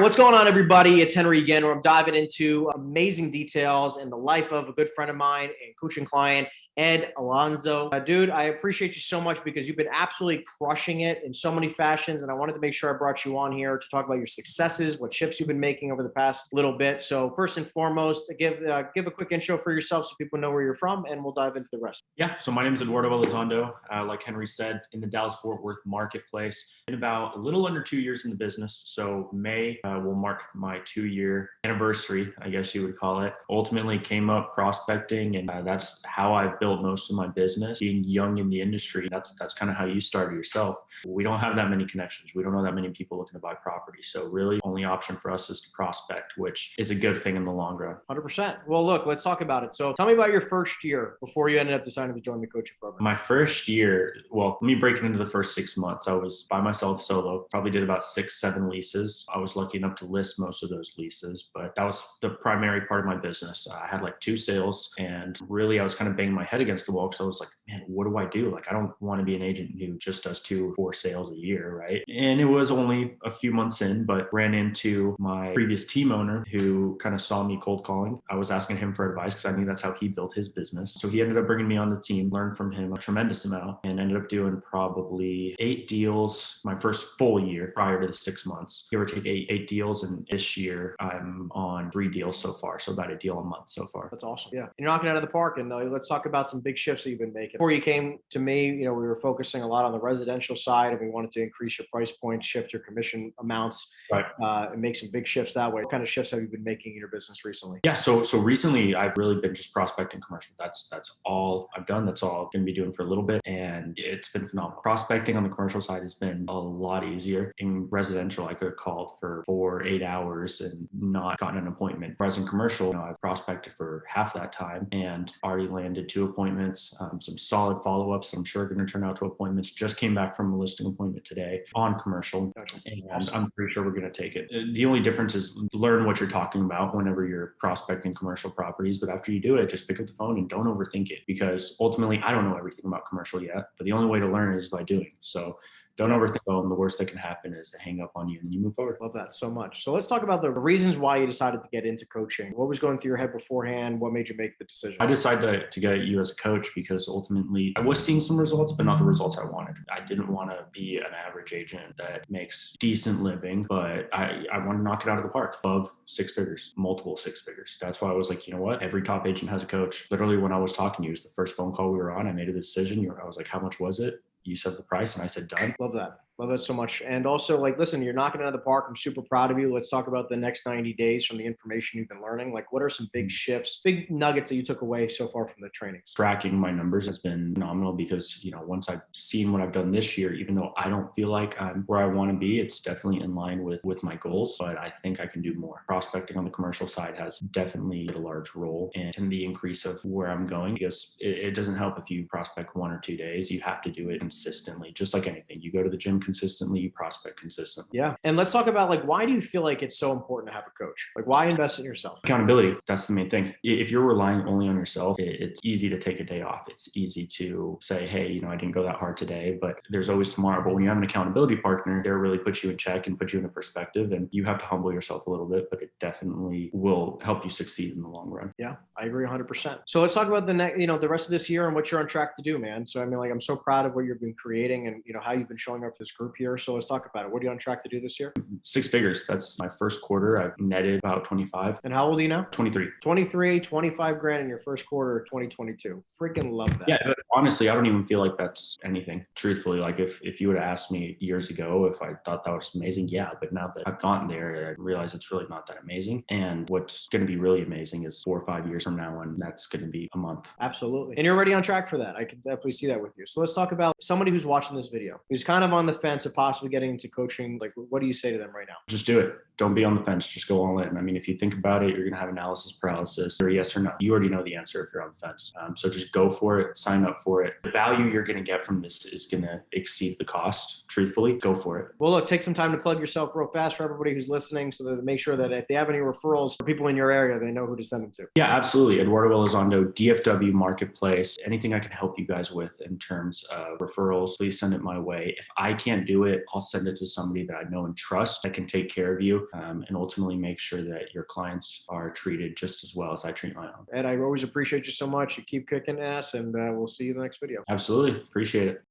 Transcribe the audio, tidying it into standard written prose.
right, what's going on, everybody? It's Henry again, where I'm diving into amazing details in the life of a good friend of mine and coaching client, Ed Alonzo. Dude, I appreciate you so much because you've been absolutely crushing it in so many fashions, and I wanted to make sure I brought you on here to talk about your successes, what shifts you've been making over the past little bit. So first and foremost, give a quick intro for yourself so people know where you're from, and we'll dive into the rest. Yeah, so my name is Eduardo Elizondo. Like Henry said, in the Dallas-Fort Worth marketplace. Been about a little under 2 years in the business. So May will mark my 2-year anniversary, I guess you would call it. Ultimately came up prospecting, and that's how I've built most of my business. Being young in the industry, that's kind of how you started yourself. We don't have that many connections. We don't know that many people looking to buy property. So really, only option for us is to prospect, which is a good thing in the long run. 100%. Well, look, let's talk about it. So tell me about your first year before you ended up deciding to join the coaching program. My first year, well, let me break it into the first 6 months. I was by myself solo, probably did about 6-7 leases. I was lucky enough to list most of those leases, but that was the primary part of my business. I had like 2 sales, and really I was kind of banging my head against the wall because I was like, man, what do I do? Like, I don't want to be an agent who just does 2 or 4 sales a year, right? And it was only a few months in, but ran into my previous team owner who kind of saw me cold calling. I was asking him for advice because I knew that's how he built his business. So he ended up bringing me on the team, learned from him a tremendous amount, and ended up doing probably 8 deals my first full year prior to the 6 months. Give or take eight deals. And this year I'm on 3 deals so far. So about a deal a month so far. That's awesome. Yeah. You're knocking it out of the park. And let's talk about some big shifts that you've been making. Before you came to me, we were focusing a lot on the residential side, and we wanted to increase your price point, shift your commission amounts, Right. And make some big shifts that way. What kind of shifts have you been making in your business recently? Yeah, so recently I've really been just prospecting commercial. That's all I've done. That's all I'm going to be doing for a little bit, and it's been phenomenal. Prospecting on the commercial side has been a lot easier. In residential, I could have called for 4-8 hours and not gotten an appointment. Whereas in commercial, I've prospected for half that time and already landed 2 appointments, some solid follow-ups. I'm sure going to turn out to appointments. Just came back from a listing appointment today on commercial, and I'm pretty sure we're going to take it. The only difference is learn what you're talking about whenever you're prospecting commercial properties. But after you do it, just pick up the phone and don't overthink it, because ultimately I don't know everything about commercial yet, but the only way to learn is by doing. So don't overthink it. The worst that can happen is to hang up on you and then you move forward. Love that so much. So let's talk about the reasons why you decided to get into coaching. What was going through your head beforehand? What made you make the decision? I decided to get you as a coach because ultimately I was seeing some results, but not the results I wanted. I didn't want to be an average agent that makes decent living, but I want to knock it out of the park. Above 6 figures, multiple 6 figures. That's why I was like, you know what? Every top agent has a coach. Literally, when I was talking to you, it was the first phone call we were on. I made a decision. I was like, how much was it? You said the price, and I said done. Love that. Love that so much. And also, listen, you're knocking it out of the park. I'm super proud of you. Let's talk about the next 90 days from the information you've been learning. What are some big shifts, big nuggets that you took away so far from the trainings? Tracking my numbers has been phenomenal because, once I've seen what I've done this year, even though I don't feel like I'm where I want to be, it's definitely in line with my goals, but I think I can do more. Prospecting on the commercial side has definitely a large role in the increase of where I'm going, because it doesn't help if you prospect 1 or 2 days. You have to do it consistently, just like anything. You go to the gym consistently, you prospect consistently. Yeah. And let's talk about why do you feel like it's so important to have a coach? Why invest in yourself? Accountability. That's the main thing. If you're relying only on yourself, it's easy to take a day off. It's easy to say, hey, I didn't go that hard today, but there's always tomorrow. But when you have an accountability partner, they'll really put you in check and put you in a perspective, and you have to humble yourself a little bit, but it definitely will help you succeed in the long run. Yeah, I agree 100%. So let's talk about the rest of this year and what you're on track to do, man. So I'm so proud of what you've been creating and how you've been showing up for this group here. So let's talk about it. What are you on track to do this year? 6 figures. That's my first quarter. I've netted about 25. And how old are you now? 23. 23, 25 grand in your first quarter of 2022. Freaking love that. Yeah, but honestly, I don't even feel like that's anything. Truthfully, if you would have asked me years ago if I thought that was amazing, yeah. But now that I've gotten there, I realize it's really not that amazing. And what's going to be really amazing is 4 or 5 years from now, and that's going to be a month. Absolutely. And you're already on track for that. I can definitely see that with you. So let's talk about somebody who's watching this video, who's kind of on the fence of possibly getting into coaching. What do you say to them right now? Just do it. Don't be on the fence. Just go all in. I mean, if you think about it, you're going to have analysis paralysis, or yes or no. You already know the answer if you're on the fence. So just go for it. Sign up for it. The value you're going to get from this is going to exceed the cost. Truthfully, go for it. Well, look, take some time to plug yourself real fast for everybody who's listening, so that make sure that if they have any referrals for people in your area, they know who to send them to. Yeah, absolutely. Eduardo Elizondo, DFW Marketplace. Anything I can help you guys with in terms of referrals, please send it my way. If I can't do it, I'll send it to somebody that I know and trust that can take care of you. and ultimately make sure that your clients are treated just as well as I treat my own. Ed, I always appreciate you so much. You keep kicking ass, and we'll see you in the next video. Absolutely. Appreciate it.